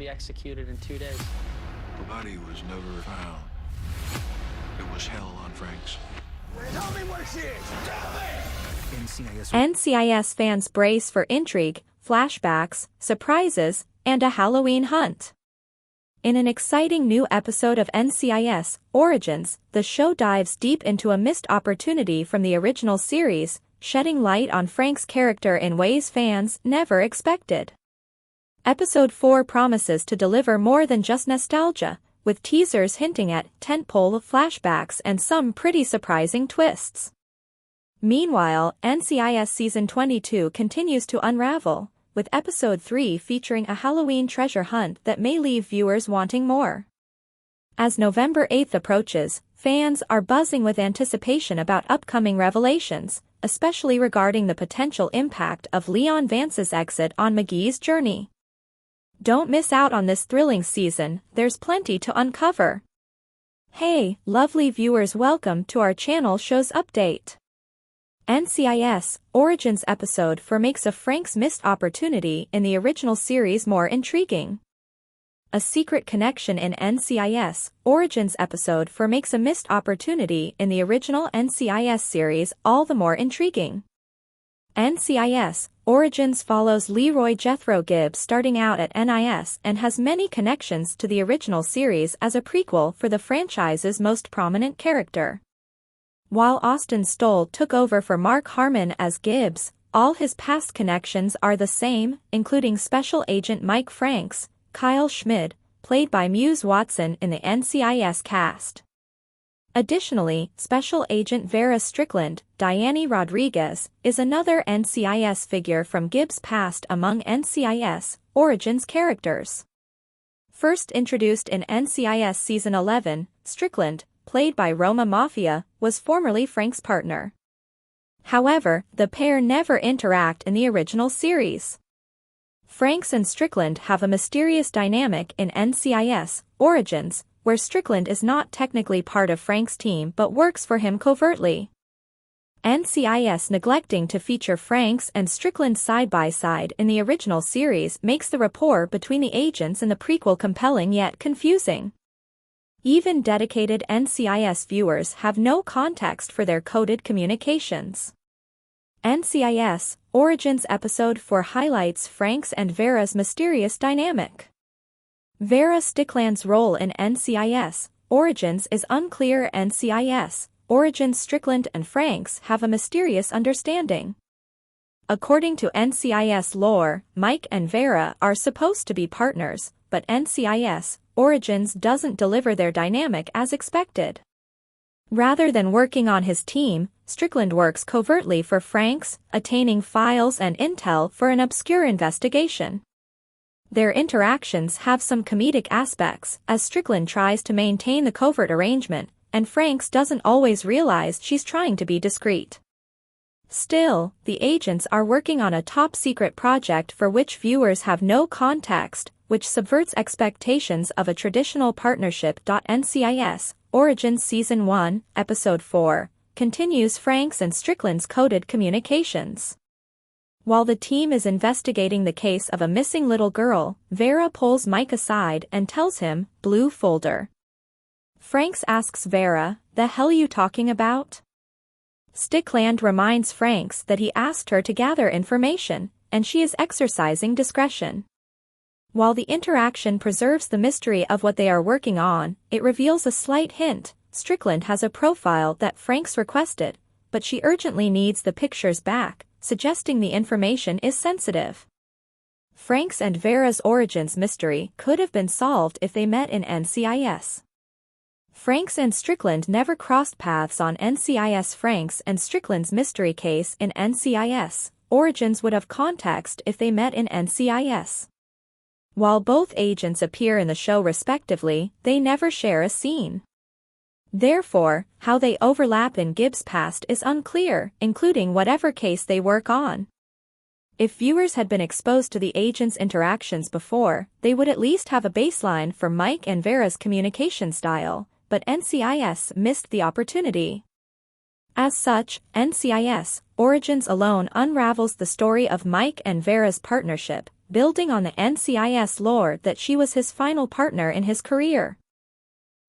be executed in 2 days. The body was never found. It was hell on Frank's. Tell me where she is! Tell me! NCIS fans brace for intrigue, flashbacks, surprises, and a Halloween hunt. In an exciting new episode of NCIS Origins, the show dives deep into a missed opportunity from the original series, shedding light on Frank's character in ways fans never expected. Episode 4 promises to deliver more than just nostalgia, with teasers hinting at tentpole flashbacks and some pretty surprising twists. Meanwhile, NCIS Season 22 continues to unravel, with Episode 3 featuring a Halloween treasure hunt that may leave viewers wanting more. As November 8th approaches, fans are buzzing with anticipation about upcoming revelations, especially regarding the potential impact of Leon Vance's exit on McGee's journey. Don't miss out on this thrilling season, there's plenty to uncover. Hey, lovely viewers, welcome to our channel Shows Update. NCIS Origins Episode 4 makes a Frank's missed opportunity in the original series more intriguing. A secret connection in NCIS Origins Episode 4 makes a missed opportunity in the original NCIS series all the more intriguing. NCIS Origins follows Leroy Jethro Gibbs starting out at NIS and has many connections to the original series as a prequel for the franchise's most prominent character. While Austin Stoll took over for Mark Harmon as Gibbs, all his past connections are the same, including Special Agent Mike Franks, Kyle Schmid, played by Muse Watson in the NCIS cast. Additionally, Special Agent Vera Strickland, Diane Rodriguez, is another NCIS figure from Gibbs' past among NCIS Origins characters. First introduced in NCIS Season 11, Strickland, played by Roma Mafia, was formerly Frank's partner. However, the pair never interact in the original series. Franks and Strickland have a mysterious dynamic in NCIS Origins, where Strickland is not technically part of Frank's team but works for him covertly. NCIS neglecting to feature Franks and Strickland side by side in the original series makes the rapport between the agents in the prequel compelling yet confusing. Even dedicated NCIS viewers have no context for their coded communications. NCIS Origins Episode 4 highlights Frank's and Vera's mysterious dynamic. Vera Strickland's role in NCIS Origins is unclear. NCIS Origins Strickland and Franks have a mysterious understanding. According to NCIS lore, Mike and Vera are supposed to be partners, but NCIS Origins doesn't deliver their dynamic as expected. Rather than working on his team, Strickland works covertly for Franks, attaining files and intel for an obscure investigation. Their interactions have some comedic aspects, as Strickland tries to maintain the covert arrangement, and Franks doesn't always realize she's trying to be discreet. Still, the agents are working on a top-secret project for which viewers have no context, which subverts expectations of a traditional partnership. NCIS Origins Season 1, Episode 4, continues Franks and Strickland's coded communications. While the team is investigating the case of a missing little girl, Vera pulls Mike aside and tells him, "Blue folder." Franks asks Vera, "The hell you talking about?" Strickland reminds Franks that he asked her to gather information, and she is exercising discretion. While the interaction preserves the mystery of what they are working on, it reveals a slight hint. Strickland has a profile that Franks requested, but she urgently needs the pictures back, suggesting the information is sensitive. Franks and Vera's origins mystery could have been solved if they met in NCIS. Franks and Strickland never crossed paths on NCIS. Franks and Strickland's mystery case in NCIS Origins would have context if they met in NCIS. While both agents appear in the show respectively, they never share a scene. Therefore, how they overlap in Gibbs' past is unclear, including whatever case they work on. If viewers had been exposed to the agents' interactions before, they would at least have a baseline for Mike and Vera's communication style, but NCIS missed the opportunity. As such, NCIS Origins alone unravels the story of Mike and Vera's partnership, building on the NCIS lore that she was his final partner in his career.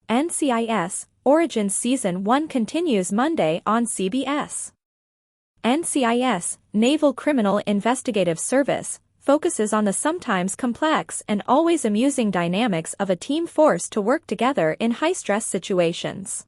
NCIS Origins Season 1 continues Monday on CBS. NCIS, Naval Criminal Investigative Service, focuses on the sometimes complex and always amusing dynamics of a team forced to work together in high-stress situations.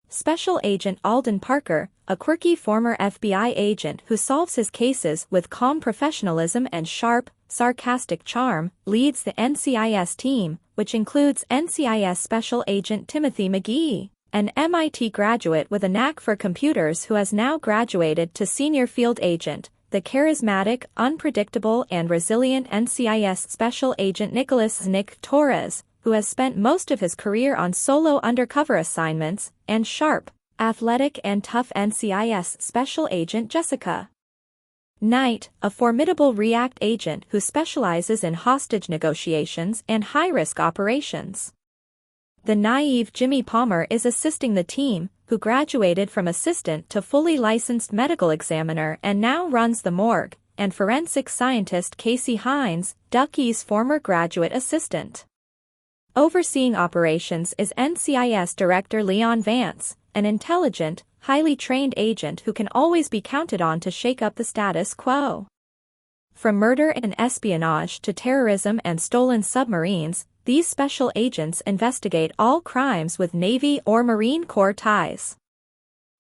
Special Agent Alden Parker, a quirky former FBI agent who solves his cases with calm professionalism and sharp, sarcastic charm, leads the NCIS team, which includes NCIS Special Agent Timothy McGee, an MIT graduate with a knack for computers who has now graduated to senior field agent, the charismatic, unpredictable and resilient NCIS Special Agent Nick Torres, who has spent most of his career on solo undercover assignments, and sharp, athletic and tough NCIS Special Agent Jessica Knight, a formidable React agent who specializes in hostage negotiations and high-risk operations. The naive Jimmy Palmer is assisting the team, who graduated from assistant to fully licensed medical examiner and now runs the morgue, and forensic scientist Casey Hines, Ducky's former graduate assistant. Overseeing operations is NCIS Director Leon Vance, an intelligent, highly trained agent who can always be counted on to shake up the status quo. From murder and espionage to terrorism and stolen submarines, these special agents investigate all crimes with Navy or Marine Corps ties.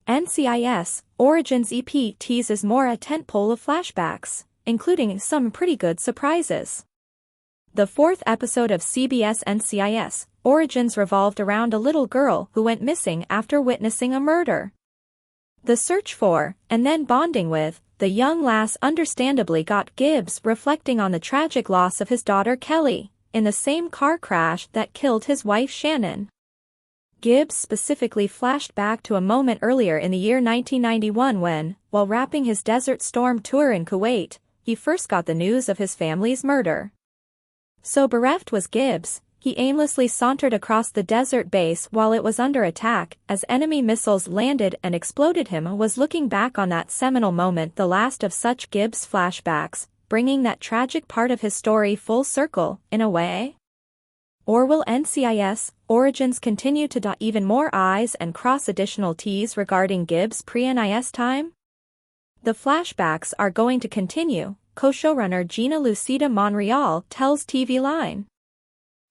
NCIS Origins EP teases more a tentpole of flashbacks, including some pretty good surprises. The fourth episode of CBS NCIS Origins revolved around a little girl who went missing after witnessing a murder. The search for, and then bonding with, the young lass understandably got Gibbs reflecting on the tragic loss of his daughter Kelly, in the same car crash that killed his wife Shannon. Gibbs specifically flashed back to a moment earlier in the year 1991 when, while wrapping his Desert Storm tour in Kuwait, he first got the news of his family's murder. So bereft was Gibbs, he aimlessly sauntered across the desert base while it was under attack as enemy missiles landed and exploded. Him was looking back on that seminal moment, the last of such Gibbs flashbacks, bringing that tragic part of his story full circle, in a way? Or will NCIS Origins continue to dot even more I's and cross additional T's regarding Gibbs' pre-NIS time? The flashbacks are going to continue, co-showrunner Gina Lucida Monreal tells TV Line.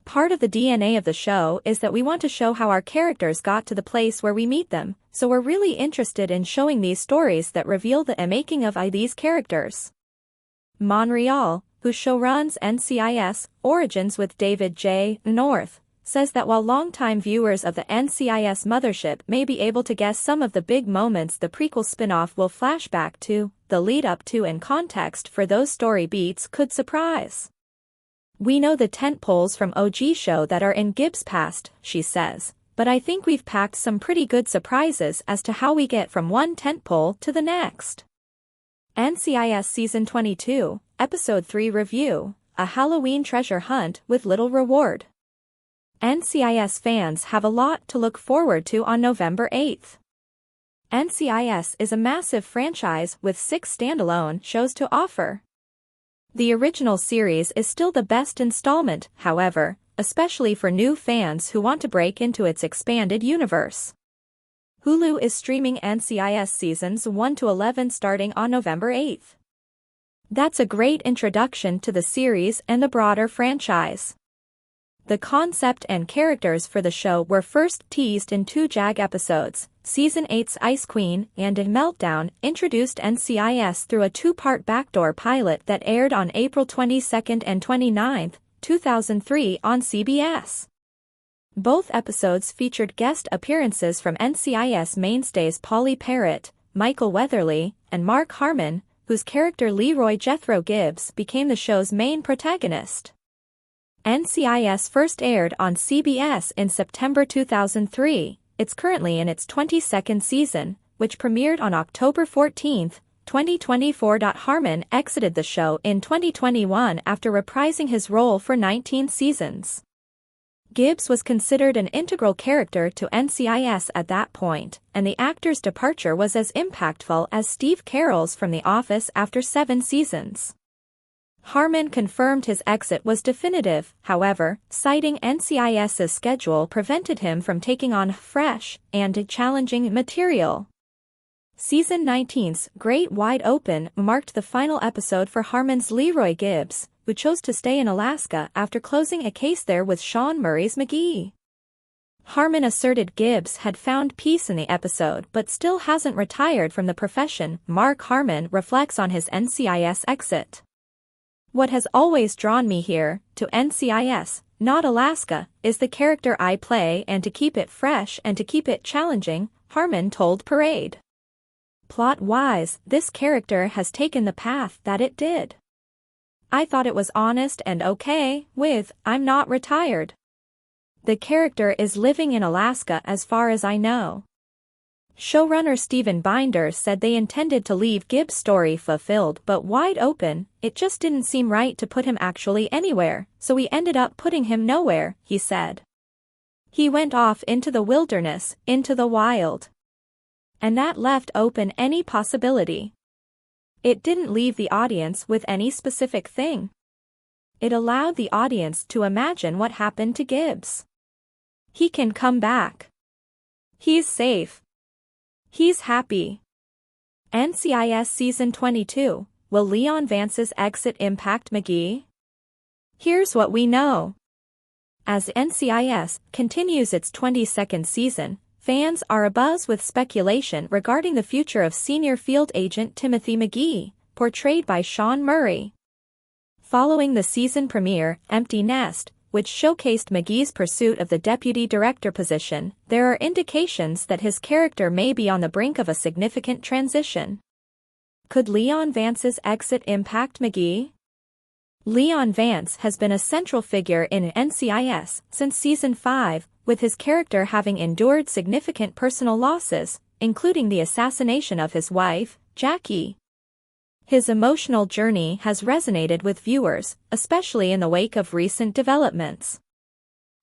Part of the DNA of the show is that we want to show how our characters got to the place where we meet them, so we're really interested in showing these stories that reveal the making of these characters. Monreal, who showruns NCIS Origins with David J. North, says that while longtime viewers of the NCIS mothership may be able to guess some of the big moments the prequel spin-off will flash back to, the lead-up to and context for those story beats could surprise. We know the tentpoles from OG show that are in Gibbs' past, she says, but I think we've packed some pretty good surprises as to how we get from one tentpole to the next. NCIS Season 22, Episode 3 Review, a Halloween treasure hunt with little reward. NCIS fans have a lot to look forward to on November 8th. NCIS is a massive franchise with 6 standalone shows to offer. The original series is still the best installment, however, especially for new fans who want to break into its expanded universe. Hulu is streaming NCIS Seasons 1 to 11 starting on November 8th. That's a great introduction to the series and the broader franchise. The concept and characters for the show were first teased in 2 JAG episodes. Season 8's Ice Queen and in Meltdown introduced NCIS through a 2-part backdoor pilot that aired on April 22 and 29, 2003 on CBS. Both episodes featured guest appearances from NCIS mainstays Polly Parrott, Michael Weatherly, and Mark Harmon, whose character Leroy Jethro Gibbs became the show's main protagonist. NCIS first aired on CBS in September 2003. It's currently in its 22nd season, which premiered on October 14, 2024. Harmon exited the show in 2021 after reprising his role for 19 seasons. Gibbs was considered an integral character to NCIS at that point, and the actor's departure was as impactful as Steve Carell's from The Office after 7 seasons. Harmon confirmed his exit was definitive, however, citing NCIS's schedule prevented him from taking on fresh and challenging material. Season 19's Great Wide Open marked the final episode for Harmon's Leroy Gibbs, who chose to stay in Alaska after closing a case there with Sean Murray's McGee. Harmon asserted Gibbs had found peace in the episode but still hasn't retired from the profession. Mark Harmon reflects on his NCIS exit. What has always drawn me here, to NCIS, not Alaska, is the character I play, and to keep it fresh and to keep it challenging, Harmon told Parade. Plot-wise, this character has taken the path that it did. I thought it was honest and okay with, I'm not retired. The character is living in Alaska as far as I know. Showrunner Steven Binder said they intended to leave Gibbs' story fulfilled but wide open. It just didn't seem right to put him actually anywhere, so we ended up putting him nowhere, he said. He went off into the wilderness, into the wild. And that left open any possibility. It didn't leave the audience with any specific thing. It allowed the audience to imagine what happened to Gibbs. He can come back. He's safe. He's happy. NCIS Season 22, will Leon Vance's exit impact McGee? Here's what we know. As NCIS continues its 22nd season, fans are abuzz with speculation regarding the future of senior field agent Timothy McGee, portrayed by Sean Murray. Following the season premiere, Empty Nest, which showcased McGee's pursuit of the deputy director position, there are indications that his character may be on the brink of a significant transition. Could Leon Vance's exit impact McGee? Leon Vance has been a central figure in NCIS since Season 5, with his character having endured significant personal losses, including the assassination of his wife, Jackie. His emotional journey has resonated with viewers, especially in the wake of recent developments.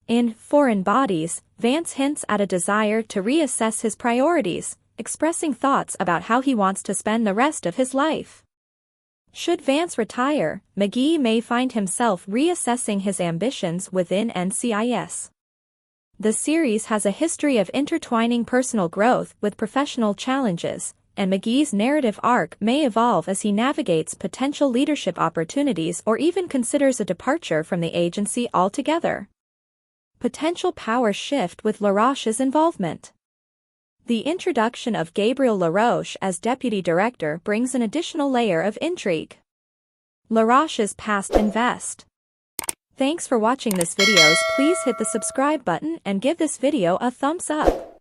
In Foreign Bodies, Vance hints at a desire to reassess his priorities, expressing thoughts about how he wants to spend the rest of his life. Should Vance retire, McGee may find himself reassessing his ambitions within NCIS. The series has a history of intertwining personal growth with professional challenges, and McGee's narrative arc may evolve as he navigates potential leadership opportunities or even considers a departure from the agency altogether. Potential power shift with LaRoche's involvement. The introduction of Gabriel LaRoche as deputy director brings an additional layer of intrigue. LaRoche's past invest. Thanks for watching this videos. Please hit the subscribe button and give this video a thumbs up.